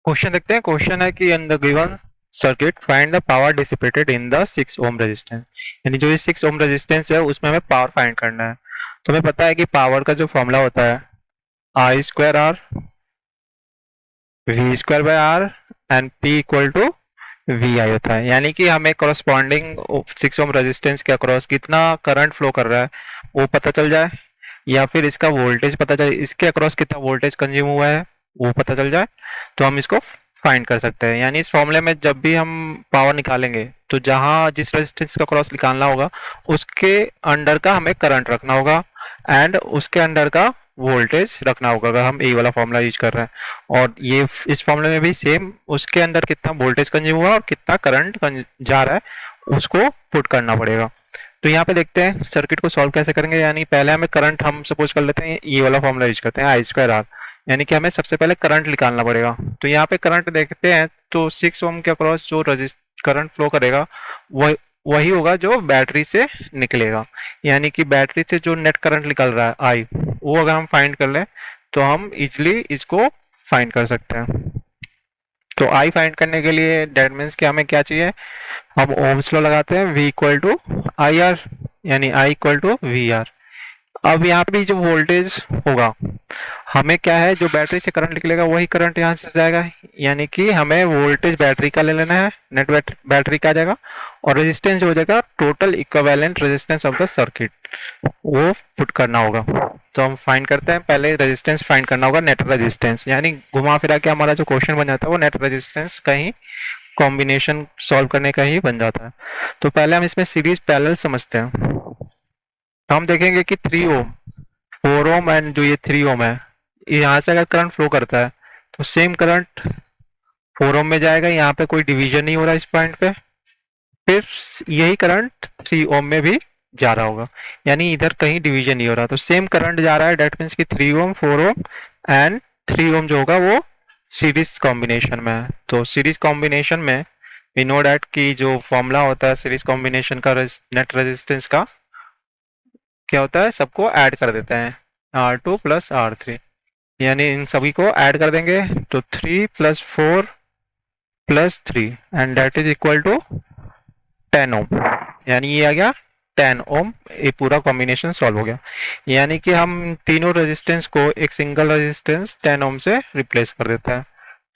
Question देखते हैं। Question है कि in the given circuit find the power dissipated in the 6 ohm resistance. यानी जो ये 6 ओम रेजिस्टेंस है उसमें हमें पावर फाइंड करना है। तो हमें पता है कि पावर का जो फॉर्मूला होता है I square R V square by R and P equal to V I होता है। यानी कि हमें करस्पॉन्डिंग 6 ओम रेजिस्टेंस के अक्रॉस कितना करंट फ्लो कर रहा है वो पता चल जाए, या फिर इसका वोल्टेज पता चले, इसके अक्रॉस कितना वोल्टेज कंज्यूम हुआ है वो पता चल जाए, तो हम इसको फाइंड कर सकते हैं। यानी इस फॉर्मूले में जब भी हम पावर निकालेंगे तो जहां जिस रेजिस्टेंस का क्रॉस निकालना होगा उसके अंडर का हमें करंट रखना होगा एंड उसके अंडर का वोल्टेज रखना होगा अगर हम ए वाला फॉर्मूला यूज कर रहे हैं। और ये इस फॉर्मूले में भी सेम उसके अंदर कितना वोल्टेज कंज्यूम हुआ और कितना करंट जा रहा है उसको पुट करना पड़ेगा। तो यहाँ पे देखते हैं सर्किट को सॉल्व कैसे करेंगे। यानी पहले हमें करंट हम सपोज कर लेते हैं, ये वाला फॉर्मूला यूज करते हैं आई स्क्वायर आर, यानी कि हमें सबसे पहले करंट निकालना पड़ेगा। तो यहाँ पे करंट देखते हैं तो 6 ओम के अक्रॉस जो करंट फ्लो करेगा वह वही होगा जो बैटरी से निकलेगा। यानी कि बैटरी से जो नेट करंट निकल रहा है आई, वो अगर हम फाइंड कर लें तो हम इजिली इसको फाइंड कर सकते हैं। तो आई फाइंड करने के लिए डेट मीन्स कि हमें क्या चाहिए, हम ओम्स लॉ लगाते हैं V equal to I R, यानी I equal to V R. अब यहाँ पे जो वोल्टेज होगा हमें क्या है, जो बैटरी से करंट निकलेगा वही करंट यहाँ से जाएगा, यानी कि हमें वोल्टेज बैटरी का ले लेना है, नेट बैटरी का आ जाएगा और रेजिस्टेंस हो जाएगा total equivalent resistance of the circuit, वो पुट करना होगा। तो हम फाइंड करते हैं, पहले रेजिस्टेंस फाइंड करना होगा, नेट रेजिस्टेंस। यानी घुमा फिरा के हमारा जो क्वेश्चन बन जाता है वो नेट रेजिस्टेंस का ही कॉम्बिनेशन सॉल्व करने का ही बन जाता है। तो पहले हम इसमें सीरीज पैरेलल समझते हैं। हम देखेंगे कि 3 ओम 4 ओम एंड जो ये 3 ओम है, यहाँ से अगर करंट फ्लो करता है तो सेम करंट 4 ओम में जाएगा, यहाँ पे कोई डिवीजन नहीं हो रहा इस पॉइंट पे, फिर यही करंट 3 ओम में भी जा रहा होगा, यानी इधर कहीं डिवीजन नहीं हो रहा, तो सेम करंट जा रहा है। डेट मीन्स कि 3 ओम 4 ओम एंड 3 ओम जो होगा वो सीरीज कॉम्बिनेशन में है। तो सीरीज कॉम्बिनेशन में वी नो डैट कि जो फॉर्मूला होता है सीरीज कॉम्बिनेशन का नेट रेजिस्टेंस का क्या होता है, सबको ऐड कर देते हैं R2 प्लस R3, यानी इन सभी को ऐड कर देंगे तो 3 plus 4 plus 3 and that is equal to 10 ohm, यानी ये आ गया 10 ओम। ये पूरा कॉम्बिनेशन सॉल्व हो गया, यानी कि हम तीनों रेजिस्टेंस को एक सिंगल रेजिस्टेंस 10 ओम से रिप्लेस कर देता है।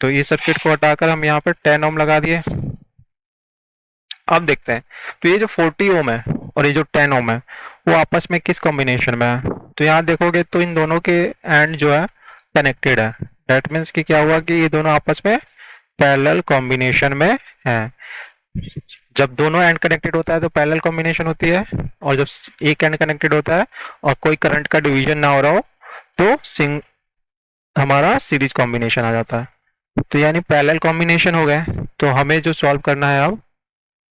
तो ये सर्किट को हटाकर हम यहाँ पर 10 ओम लगा दिए। अब देखते हैं तो ये जो 40 ओम है और ये जो 10 ओम है वो आपस में किस कॉम्बिनेशन में है। तो यहाँ देखोगे तो इन दोनों के एंड जो है कनेक्टेड है। दैट मीन्स कि क्या हुआ कि ये दोनों आपस में पैरेलल कॉम्बिनेशन में है। जब दोनों एंड कनेक्टेड होता है तो पैरेलल कॉम्बिनेशन होती है, और जब एक एंड कनेक्टेड होता है और कोई करंट का डिवीजन ना हो रहा हो तो हमारा सीरीज कॉम्बिनेशन आ जाता है। तो यानी पैरेलल कॉम्बिनेशन हो गए। तो हमें जो सॉल्व करना है अब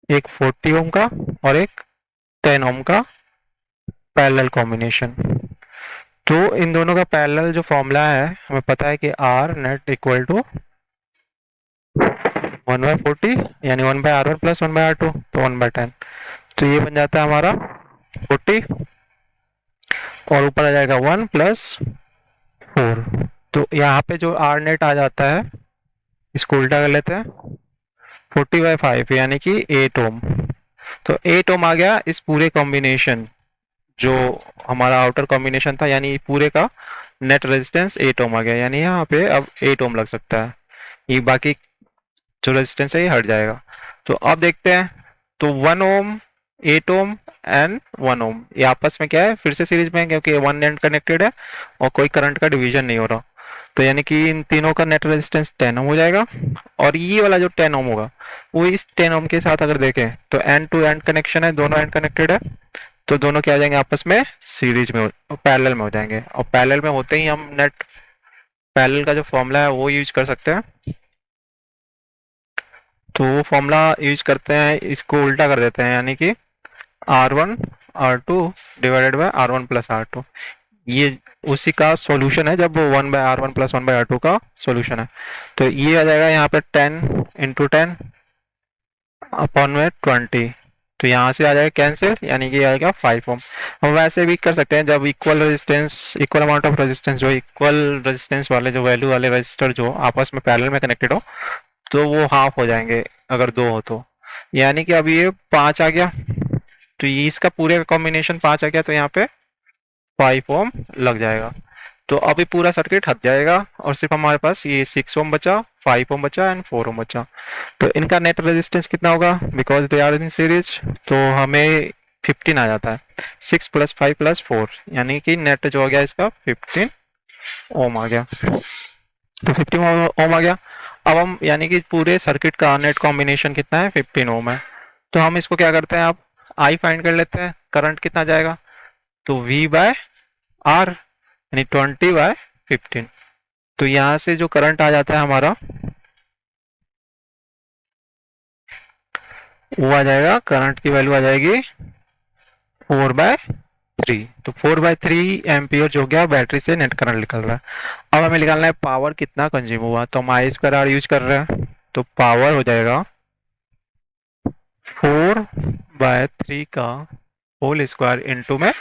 एक 40 ओम का और एक 10 ओम का पैरेलल कॉम्बिनेशन। तो इन दोनों का पैरेलल जो फॉर्मूला है हमें पता है कि आर नेट इक्वल टू 1/40, यानी 1/R1 प्लस 1/R2, तो 1/10। तो ये बन जाता है हमारा 40 और ऊपर आ जाएगा 1 प्लस 4। तो यहाँ पे जो आर नेट आ जाता है इसको उल्टा कर लेते हैं, 40/5 यानी कि 8 ओम। तो 8 ओम आ गया इस पूरे कॉम्बिनेशन, जो हमारा आउटर कॉम्बिनेशन था, यानी पूरे का नेट रेजिस्टेंस 8 ओम आ गया, यानी यहाँ पे अब 8 ओम लग सकता है, ये बाकी जो रेजिस्टेंस है ये हट जाएगा। तो अब देखते हैं तो 1 ओम 8 ओम एंड 1 ओम ये आपस में क्या है, फिर से सीरीज में है क्योंकि 1 एंड कनेक्टेड है और कोई करंट का डिवीजन नहीं हो रहा। तो यानी कि इन तीनों का नेट रेजिस्टेंस 10 ओम हो जाएगा, और ये वाला जो 10 ओम होगा वो इस 10 ओम के साथ अगर देखें तो एंड टू एंड कनेक्शन है, दोनों एंड कनेक्टेड है, तो दोनों क्या आ जाएंगे आपस में सीरीज में पैरेलल में हो जाएंगे। और पैरेलल में होते ही हम नेट पैरेलल का जो फॉर्मूला है वो यूज कर सकते हैं। तो वो फॉर्मूला यूज करते हैं, इसको उल्टा कर देते हैं, यानी कि R1 R2 divided by R1 plus R2, ये उसी का सॉल्यूशन है जब 1/R1 प्लस 1/R2 का सॉल्यूशन है। तो ये आ जाएगा यहाँ पे 10 इंटू 10 अपॉन में 20 तो यहाँ से आ जाएगा कैंसिल, यानी कि आएगा 5 ओम। हम वैसे भी कर सकते हैं, जब equal resistance, equal amount of resistance, जो इक्वल रेजिस्टेंस वाले जो वैल्यू वाले रजिस्टर जो आपस में पैरेलल में कनेक्टेड हो, तो वो हाफ हो जाएंगे अगर दो हो तो। यानी कि अब ये 5 आ गया, तो ये इसका पूरे का कॉम्बिनेशन 5 आ गया, तो यहाँ पे 5 ओम लग जाएगा। तो अभी पूरा सर्किट हट जाएगा और सिर्फ हमारे पास ये 6 ओम बचा, 5 ओम बचा एंड 4 ओम बचा। तो इनका नेट रेजिस्टेंस कितना होगा, because they are in series, तो हमें 15 आ जाता है। 6 + 5 + 4, यानी कि नेट जो हो गया इसका 15 ओम आ गया। तो 15 ओम आ गया। अब हम यानी कि पूरे सर्किट का नेट कॉम्बिनेशन कितना है, 15 ओम है। तो हम इसको क्या करते हैं, आप आई फाइंड कर लेते हैं, करंट कितना जाएगा, तो V/R, यानी 20/15। तो यहां से जो करंट आ जाता है हमारा, वो आ जाएगा, करंट की वैल्यू आ जाएगी 4/3। तो 4/3 एम्पियर जो गया बैटरी से नेट करंट निकल रहा है। अब हमें निकालना है पावर कितना कंज्यूम हुआ, तो हम I² यूज कर रहे हैं, तो पावर हो जाएगा 4/3 का होल स्क्वायर इंटू में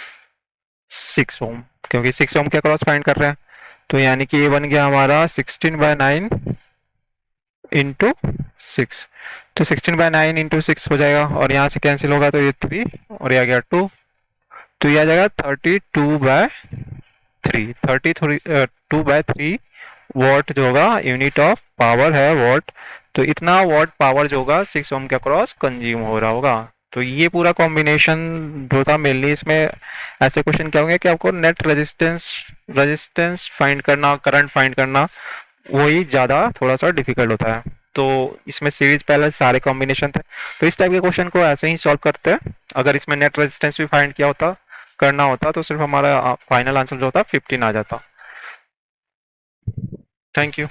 6 ओम, क्योंकि 6 ओम के क्रॉस फाइंड कर रहे हैं। तो यानी कि ये बन गया हमारा 16/9 इंटू 6। तो 16/9 इंटू 6 हो जाएगा, और यहाँ से कैंसिल होगा तो ये 3 और ये आ गया 2। तो ये आ जाएगा 32/3। 32/3 वॉट जो होगा, यूनिट ऑफ पावर है वॉट। तो इतना वॉट पावर जो होगा 6 ओम के अक्रॉस कंज्यूम हो रहा होगा। तो ये पूरा कॉम्बिनेशन जो था, मेनली इसमें ऐसे क्वेश्चन क्या होंगे कि आपको नेट रेजिस्टेंस फाइंड करना, करंट फाइंड करना, वही ज़्यादा थोड़ा सा डिफिकल्ट होता है। तो इसमें सीरीज पहले सारे कॉम्बिनेशन थे, तो इस टाइप के क्वेश्चन को ऐसे ही सॉल्व करते हैं। अगर इसमें नेट रेजिस्टेंस भी फाइंड किया होता, करना होता, तो सिर्फ हमारा फाइनल आंसर जो होता 15 आ जाता। Thank you.